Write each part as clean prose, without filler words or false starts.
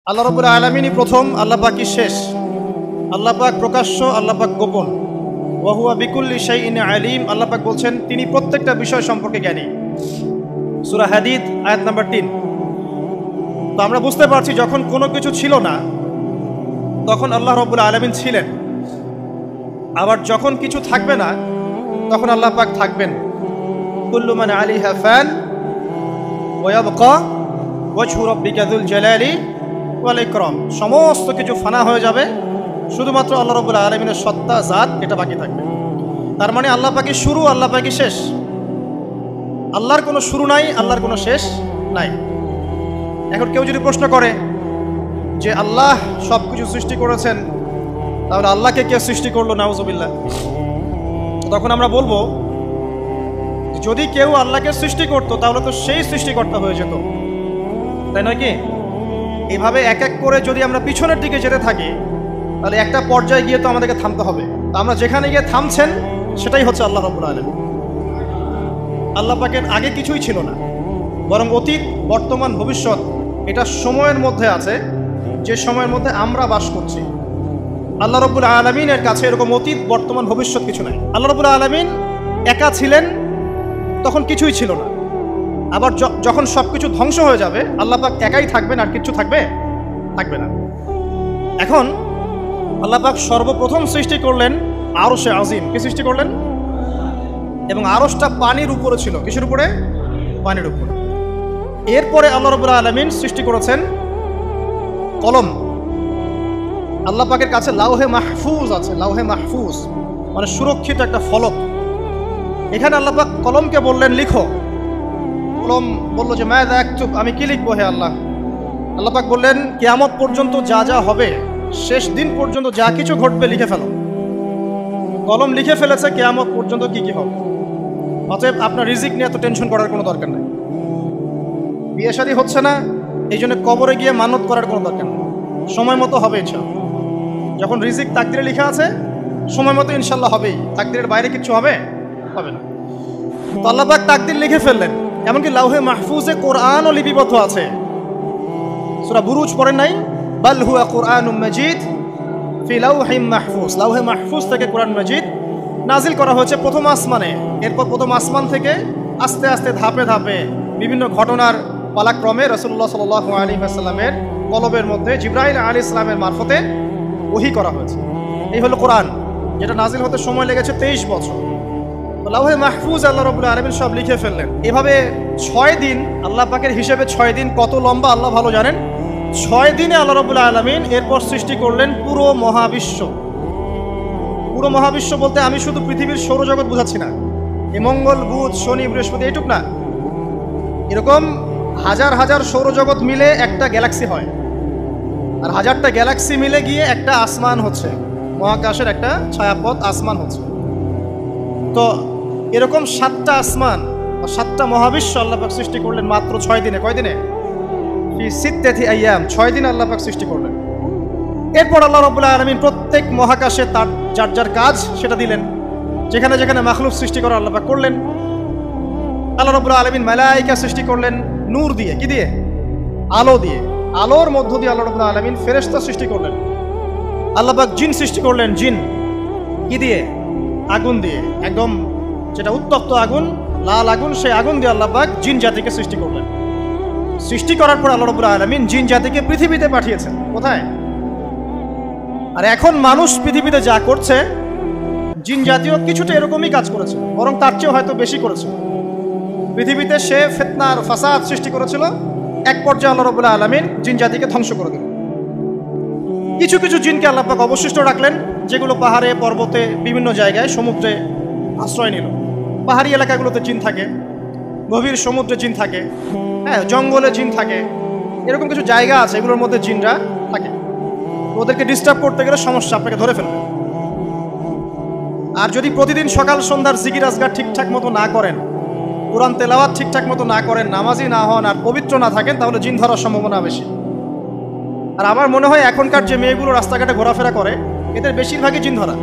আল্লাহ রাব্বুল আলামিনই প্রথম, আল্লাহ পাকই শেষ। আল্লাহ পাক প্রকাশ্য, আল্লাহ পাক গোপন। ওয়া হুয়া বিকুল্লি শাইইন আলিম। আল্লাহ পাক বলছেন তিনি প্রত্যেকটা বিষয় সম্পর্কে জ্ঞানী। সূরা হাদীদ আয়াত নাম্বার 3। তো আমরা বুঝতে পারছি যখন কোনো কিছু ছিল না তখন আল্লাহ রাব্বুল আলামিন ছিলেন, আবার যখন কিছু থাকবে না তখন আল্লাহ পাক থাকবেন। কুল্লু মান আলাইহা ফান ওয়া ইয়াবকা ওয়াজহু রাব্বিকা যুল জালালি ওয়াল ইকরাম। সমস্ত কিছু ফানা হয়ে যাবে, শুধুমাত্র আল্লাহ রাব্বুল আলামিনের সত্তা জাত এটা বাকি থাকবে। তার মানে আল্লাহ পাকই শুরু, আল্লাহ পাকই শেষ। আল্লাহর কোনো শুরু নাই, আল্লাহর কোনো শেষ নাই। এখন কেউ যদি প্রশ্ন করে যে আল্লাহ সব কিছু সৃষ্টি করেছেন, তাহলে আল্লাহকে কে সৃষ্টি করলো, নাউজুবিল্লাহ। তখন আমরা বলবো যদি কেউ আল্লাহকে সৃষ্টি করতো তাহলে তো সেই সৃষ্টিকর্তা হয়ে যেত, তাই নয় কি? এইভাবে এক এক করে যদি আমরা পিছনের দিকে যেতে থাকি তাহলে একটা পর্যায়ে গিয়ে তো আমাদেরকে থামতে হবে। তো আমরা যেখানে গিয়ে থামছেন সেটাই হচ্ছে আল্লাহ রাব্বুল আলামিন। আল্লাহ পাকের আগে কিছুই ছিল না, বরং অতীত, বর্তমান, ভবিষ্যৎ এটা সময়ের মধ্যে আছে, যে সময়ের মধ্যে আমরা বাস করছি। আল্লাহ রাব্বুল আলামিনের কাছে এরকম অতীত, বর্তমান, ভবিষ্যৎ কিছু নাই। আল্লাহ রাব্বুল আলামিন একা ছিলেন, তখন কিছুই ছিল না। আবার যখন সব কিছু ধ্বংস হয়ে যাবে আল্লাহ পাক একাই থাকবেন, আর কিছু থাকবে না। এখন আল্লাহ পাক সর্বপ্রথম সৃষ্টি করলেন আরশে আজিম। কি সৃষ্টি করলেন? এবং আরশটা পানির উপরে ছিল। কিসের উপরে? পানির উপরে। এরপরে আল্লাহ রাব্বুল আলামিন সৃষ্টি করেছেন কলম। আল্লাহ পাকের কাছে লাউহে মাহফুজ আছে। লাউহে মাহফুজ মানে সুরক্ষিত একটা ফলক। এখানে আল্লাহ পাক কলমকে বললেন লিখো। কলম বলল যে মাযা আকতুব, আমি কি লিখবো হে আল্লাহ? আল্লাহ পাক বললেন কিয়ামত পর্যন্ত যা যা হবে, শেষ দিন পর্যন্ত যা কিছু ঘটবে লিখে ফেলো। কলম লিখে ফেলেছে কিয়ামত পর্যন্ত কি কি হবে। অতএব আপনার রিজিক নিয়ে এত টেনশন করার কোনো দরকার নেই। বিয়ে শাদী হচ্ছে না, এই জন্য কবরে গিয়ে মানত করার কোনো দরকার নেই। সময় মতো হবে ইনশাআল্লাহ। যখন রিজিক তাকদিরে লেখা আছে সময় মতো ইনশাআল্লাহ হবেই। তাকদিরের বাইরে কিছু হবে না। তো আল্লাহ পাক তাকদির লিখে ফেললেন। এমনকি লাউহে মাহফুজে কোরআনও লিপিবদ্ধ আছে। সূরা বুরুজ পড়েন নাই? বাল হুয়া কুরআনুম মাজিদ ফি লাউহিম মাহফুজ। লাউহে মাহফুজ থেকে কোরআন মাজিদ নাজিল করা হয়েছে প্রথম আসমানে। এরপর প্রথম আসমান থেকে আস্তে আস্তে ধাপে ধাপে বিভিন্ন ঘটনার পালাক্রমে রাসূলুল্লাহ সাল্লাল্লাহু আলাইহি ওয়াসাল্লামের কলবের মধ্যে জিবরাইল আলাইহিস সালামের মারফতে ওহী করা হয়েছে। এই হলো কোরআন, যেটা নাজিল হতে সময় লেগেছে 23 বছর। লাউহে মাহফুজ আল্লাহ রাব্বুল আলামিন সব লিখে ফেললেন। এভাবে 6 দিন, আল্লাহ পাকের হিসেবে 6 দিন কত লম্বা আল্লাহ ভালো জানেন। 6 দিনে আল্লাহ রাব্বুল আলামিন এরপর সৃষ্টি করলেন পুরো মহাবিশ্ব। পুরো মহাবিশ্ব বলতে আমি শুধু পৃথিবীর সৌরজগৎ বোঝাচ্ছি না। এই মঙ্গল, বুধ, শনি, বৃহস্পতি এইটুক না, এরকম হাজার হাজার সৌরজগৎ মিলে একটা গ্যালাক্সি হয়, আর হাজারটা গ্যালাক্সি মিলে গিয়ে একটা আসমান হচ্ছে, মহাকাশের একটা ছায়াপথ আসমান হচ্ছে। তো এরকম 7টা আসমান বা 7টা মহাবিশ্ব আল্লাহ পাক সৃষ্টি করলেন মাত্র 6 দিনে। কয় দিনে? ফি সিত্তাতি আইয়াম। 6 দিন আল্লাহ পাক সৃষ্টি করলেন। এরপর আল্লাহ রাব্বুল আলামিন প্রত্যেক মহাকাশে তার যার যার কাজ সেটা দিলেন। যেখানে যেখানে মাখলুক সৃষ্টি করা আল্লাহ পাক করলেন। আল্লাহ রাব্বুল আলামিন মালায়েকা সৃষ্টি করলেন নূর দিয়ে। কি দিয়ে? আলো দিয়ে। আলোর মধ্য দিয়ে আল্লাহ রাব্বুল আলামিন ফেরেশতা সৃষ্টি করলেন। আল্লাহ পাক জিন সৃষ্টি করলেন। জিন কি দিয়ে? আগুন দিয়ে। একদম যেটা উত্তপ্ত আগুন, লাল আগুন, সেই আগুন দিয়ে আল্লাহ পাক জিন জাতিকে সৃষ্টি করলেন। সৃষ্টি করার পর আল্লাহ রাব্বুল আলামিন জিন জাতিকে পৃথিবীতে পাঠিয়েছেন। কোথায়? আর এখন মানুষ পৃথিবীতে যা করছে, জিন জাতীয় কিছুটা এরকমই কাজ করেছে, বরং তার চেয়েও হয়তো বেশি করেছে। পৃথিবীতে সে ফিতনা আর ফাসাদ সৃষ্টি করেছিল। এক পর্যায়ে আল্লাহ রাব্বুল আলামিন জিন জাতিকে ধ্বংস করে দিলেন। কিছু কিছু জিনকে আল্লাহ পাক অবশিষ্ট রাখলেন, যেগুলো পাহাড়ে, পর্বতে, বিভিন্ন জায়গায়, সমুদ্রে আশ্রয় নিল। পাহাড়ি এলাকাগুলোতে জিন থাকে, গভীর সমুদ্রে জিন থাকে, হ্যাঁ, জঙ্গলে জিন থাকে। এরকম কিছু জায়গা আছে এগুলোর মধ্যে জিনরা থাকে। ওদেরকে ডিস্টার্ব করতে গেলে সমস্যা, আপনাকে ধরে ফেলবে। আর যদি প্রতিদিন সকাল সন্ধ্যার জিকির আজগার ঠিকঠাক মতো না করেন, কোরআন তেলাওয়াত ঠিকঠাক মতো না করেন, নামাজি না হন, আর পবিত্র না থাকেন, তাহলে জিন ধরার সম্ভাবনা বেশি। আর আমার মনে হয় এখনকার যে মেয়েগুলো রাস্তাঘাটে ঘোরাফেরা করে, এদের বেশিরভাগই জিন ধরা।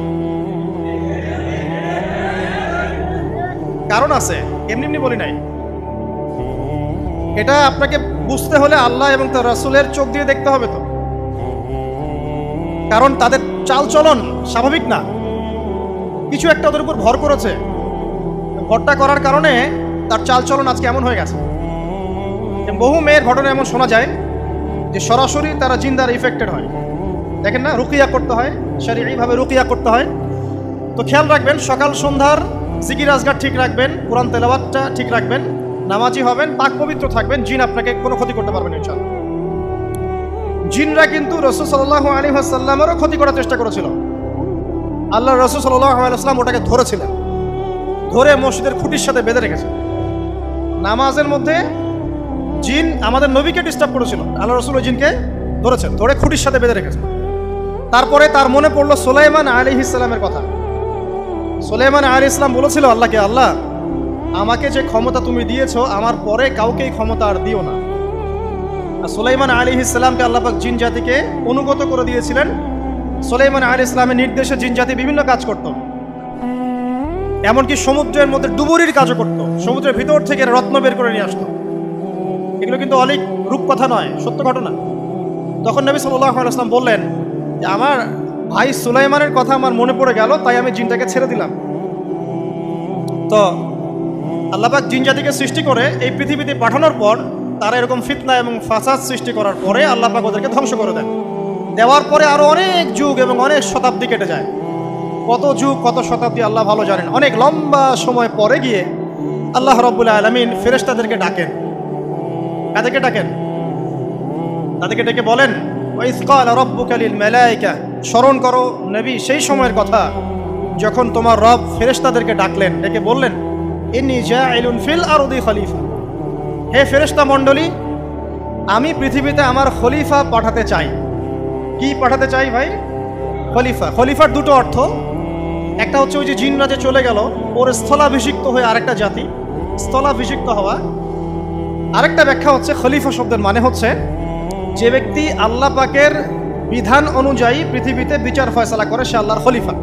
কারণ আছে, এমনি এমনি বলি নাই। এটা আপনাকে বুঝতে হলে আল্লাহ এবং তার রাসূলের চোখ দিয়ে দেখতে হবে। তো কারণ তাদের চালচলন স্বাভাবিক না, কিছু একটা ওদের উপর ভর করেছে। ভরটা করার কারণে তার চালচলন আজকে এমন হয়ে গেছে। বহু মেয়ের ঘটনা এমন শোনা যায় যে সরাসরি তারা জিন দ্বারা ইফেক্টেড হয়। দেখেন না, রুকিয়া করতে হয়, শারীরিকভাবে রুকিয়া করতে হয়। তো খেয়াল রাখবেন, সকাল সন্ধ্যার জিকির আজগার ঠিক রাখবেন, কোরআন তেলাওয়াতটা ঠিক রাখবেন, নামাজি হবেন, পাক পবিত্র থাকবেন, জিন আপনাকে কোনো ক্ষতি করতে পারবে না ইনশাআল্লাহ। জিনরা কিন্তু রাসূল সাল্লাল্লাহু আলাইহি ওয়াসাল্লামেরও ক্ষতি করার চেষ্টা করেছিল। আল্লাহ রাসূল সাল্লাল্লাহু আলাইহি ওয়াসাল্লাম ওটাকে ধরেছিলেন, ধরে মসজিদের খুঁটির সাথে বেঁধে রেখেছে। নামাজের মধ্যে জিন আমাদের নবীকে ডিস্টার্ব করেছিল, আল্লাহ রাসূল ওই জিনকে ধরেছেন, ধরে খুঁটির সাথে বেঁধে রেখেছে। তারপরে তার মনে পড়লো সুলাইমান আলাইহিস সালামের কথা। সুলাইমান আলাইহিস সালাম বলেছিল আল্লাহকে, আল্লাহ আমাকে যে ক্ষমতা তুমি দিয়েছো, আমার পরে কাউকে এই ক্ষমতা আর দিও না। আর সুলাইমান আলাইহিস সালামকে আল্লাহ পাক জিন জাতিকে অনুগত করে দিয়েছিলেন। সুলাইমান আলাইহিস সালামের নির্দেশে জিন জাতি বিভিন্ন কাজ করত, এমনকি সমুদ্রের মধ্যে ডুবুরির কাজও করত, সমুদ্রের ভিতর থেকে রত্ন বের করে নিয়ে আসতো। এগুলো কিন্তু অনেক রূপকথা নয়, সত্য ঘটনা। তখন নবী সাল্লাল্লাহু আলাইহি ওয়াসাল্লাম বললেন যে আমার ভাই সুলাইমানের কথা আমার মনে পড়ে গেল, তাই আমি জিনটাকে ছেড়ে দিলাম। তো আল্লাহ পাক জিন জাতিকে সৃষ্টি করে এই পৃথিবীতে পাঠানোর পর তারা এরকম ফিতনা এবং ফাসাদ সৃষ্টি করার পরে আল্লাহ পাক ওদেরকে ধ্বংস করে দেন। দেওয়ার পরে আরো অনেক যুগ এবং অনেক শতাব্দী কেটে যায়। কত যুগ কত শতাব্দী আল্লাহ ভালো জানেন। অনেক লম্বা সময় পরে গিয়ে আল্লাহ রাব্বুল আলামিন ফেরেশতাদেরকে ডাকেন। কাদেরকে ডাকেন? তাদেরকে ডেকে বলেন, ওয়াইজ ক্বালা রাব্বুকা লিল মালায়েকা, স্মরণ করো নবী সেই সময়ের কথা যখন তোমার রব ফেরেশতাদেরকে ডাকলেন, ডেকে বললেন, ইন্নী জাইলুন ফিল আরদি খলিফা, হে ফেরেশতা মণ্ডলী, আমি পৃথিবীতে আমার খলিফা পাঠাতে চাই। কি পাঠাতে চাই ভাই? খলিফা। খলিফার দুটো অর্থ, একটা হচ্ছে ওই যে জিনরা যে চলে গেল ওর স্থলাভিষিক্ত হয়ে আরেকটা জাতি, স্থলাভিষিক্ত হওয়া। আরেকটা ব্যাখ্যা হচ্ছে খলিফা শব্দের মানে হচ্ছে যে ব্যক্তি আল্লাহ পাকের বিধান অনুযায়ী পৃথিবীতে বিচার ফয়সালা করে, সে আল্লাহর খলিফা।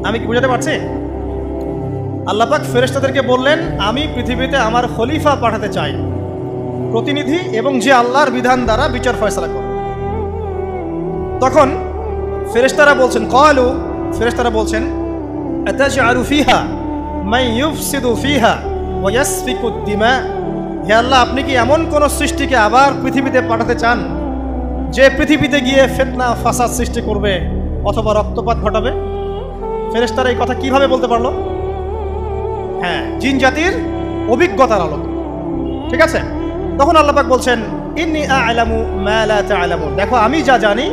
আমি কি বুঝাতে পারছি? আল্লাহ পাক ফেরেশতাদেরকে বললেন, আমি পৃথিবীতে আমার খলিফা পাঠাতে চাই, প্রতিনিধি, এবং যে আল্লাহর বিধান দ্বারা বিচার ফয়সালা করে। তখন ফেরেশতারা বলছেন, ক্বালু, ফেরেশতারা বলছেন, আতাজআলু ফিহা মান ইউফসিদু ফিহা ওয়া ইয়াসফিকুদ দিমা, হে আল্লাহ আপনি কি এমন কোন সৃষ্টিকে আবার পৃথিবীতে পাঠাতে চান যে পৃথিবীতে গিয়ে ফিতনা ফাসাদ সৃষ্টি করবে অথবা রক্তপাত ঘটাবে? ফেরেশতারা এই কথা কিভাবে বলতে পারলো? হ্যাঁ, জিন জাতির অভিজ্ঞতার আলোকে। ঠিক আছে, তখন আল্লাহ পাক বলছেন, ইন্নী আ'লামু মা লা তা'লামুন, দেখো আমি যা জানি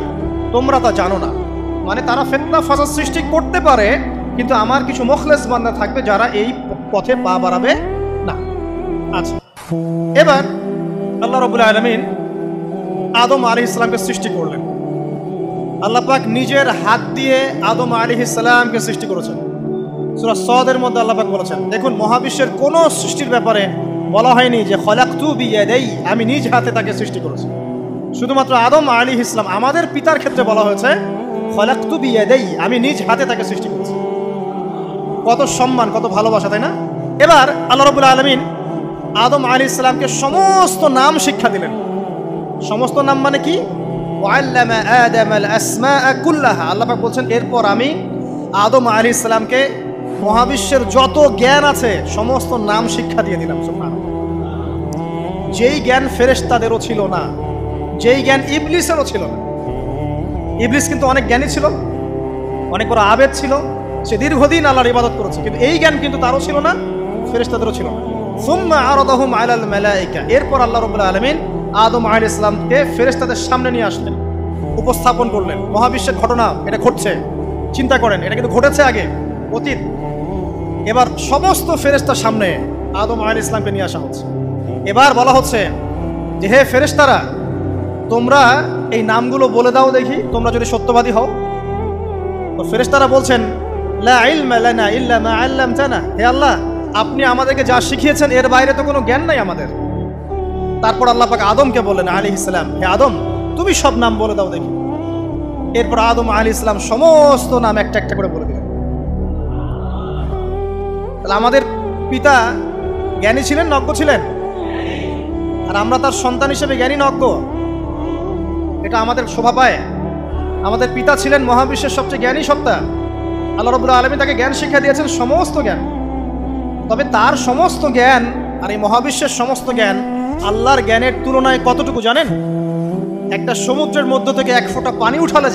তোমরা তা জানো না। মানে তারা ফিতনা ফাসাদ সৃষ্টি করতে পারে, কিন্তু আমার কিছু মুখলেস বান্দা থাকবে যারা এই পথে পা বাড়াবে না। আচ্ছা, এবার আল্লাহ রাব্বুল আলামিন আদম আলাইহিস সালামকে সৃষ্টি করলেন। আল্লাহ পাক নিজের হাত দিয়ে আদম আলাইহিস সালামকে সৃষ্টি করেছেন। সূরা সদের মধ্যে আল্লাহ পাক বলেছেন, দেখুন মহাবিশ্বের কোন সৃষ্টির ব্যাপারে বলা হয়নি যে খলাকতু বিয়াদাই, আমি নিজ হাতে তাকে সৃষ্টি করেছি। শুধুমাত্র আদম আলাইহিস সালাম, আমাদের পিতার ক্ষেত্রে বলা হয়েছে খলাকতু বিয়াদাই, আমি নিজ হাতে তাকে সৃষ্টি করেছি। কত সম্মান, কত ভালোবাসা, তাই না? এবার আল্লাহ রাব্বুল আলামিন আদম আলাইহিস সালামকে সমস্ত নাম শিক্ষা দিলেন। সমস্ত নাম মানে কি? ওয়াল্লামা আদামাল আসমাআ কুল্লাহা, আল্লাহ পাক বলছেন এরপর আমি আদম আলাইহিস সালামকে মহাবিশ্বের যত জ্ঞান আছে সমস্ত নাম শিক্ষা দিয়ে দিলাম। সুবহানাল্লাহ। যেই জ্ঞান ফেরেশতাদেরও ছিল না, যেই জ্ঞান ইবলিসেরও ছিল না। ইবলিস কিন্তু অনেক জ্ঞানী ছিল, অনেক বড় আবেদ ছিল, সে দীর্ঘদিন আল্লাহর ইবাদত করেছে, কিন্তু এই জ্ঞান কিন্তু তারও ছিল না, ফেরেশতাদেরও ছিল না। সুম্মা আরাদাহুম আলাল মালায়েকা, এরপর আল্লাহ রাব্বুল আলামিন আদম আলাইহিস সালামকে ফেরেশতাদের সামনে নিয়ে আসলেন, উপস্থাপন করলেন। মহাবিশ্বের ঘটনা, এটা ঘটছে, চিন্তা করেন, এটা কিন্তু ঘটেছে আগে, অতীত। এবার সমস্ত ফেরেশতার সামনে আদম আলাইহিস সালামকে নিয়ে আসা হচ্ছে। এবার বলা হচ্ছে যে হে ফেরেশতারা, তোমরা এই নামগুলো বলে দাও দেখি, তোমরা যদি সত্যবাদী হও। তো ফেরেশতারা বলছেন, লা ইলমা লানা ইল্লা মা আল্লামতানা, হে আল্লাহ আপনি আমাদেরকে যা শিখিয়েছেন এর বাইরে তো কোনো জ্ঞান নাই আমাদের। তারপর আল্লাহ পাক আদমকে বললেন আলাইহিস সালাম, হে আদম তুমি সব নাম বলে দাও দেখি। এরপর আদম আলাইহিস সালাম সমস্ত নাম একটা একটা করে বলে দিলেন। তাহলে আমাদের পিতা জ্ঞানী ছিলেন, নজ্ঞ ছিলেন, আর আমরা তার সন্তান হিসেবে জ্ঞানী নজ্ঞ, এটা আমাদের শোভা পায়? আমাদের পিতা ছিলেন মহাবিশ্বের সবচেয়ে জ্ঞানী সত্তা। আল্লাহ রাব্বুল আলামিন তাকে জ্ঞান শিক্ষা দিয়েছেন, সমস্ত জ্ঞান। তবে তার সমস্ত জ্ঞান আর এই মহাবিশ্বের সমস্ত জ্ঞান আল্লাহর জ্ঞানের তুলনায় কতটুকু জানেন? একটা সমুদ্রের মধ্য থেকে এক ফোঁটা পানি উঠালে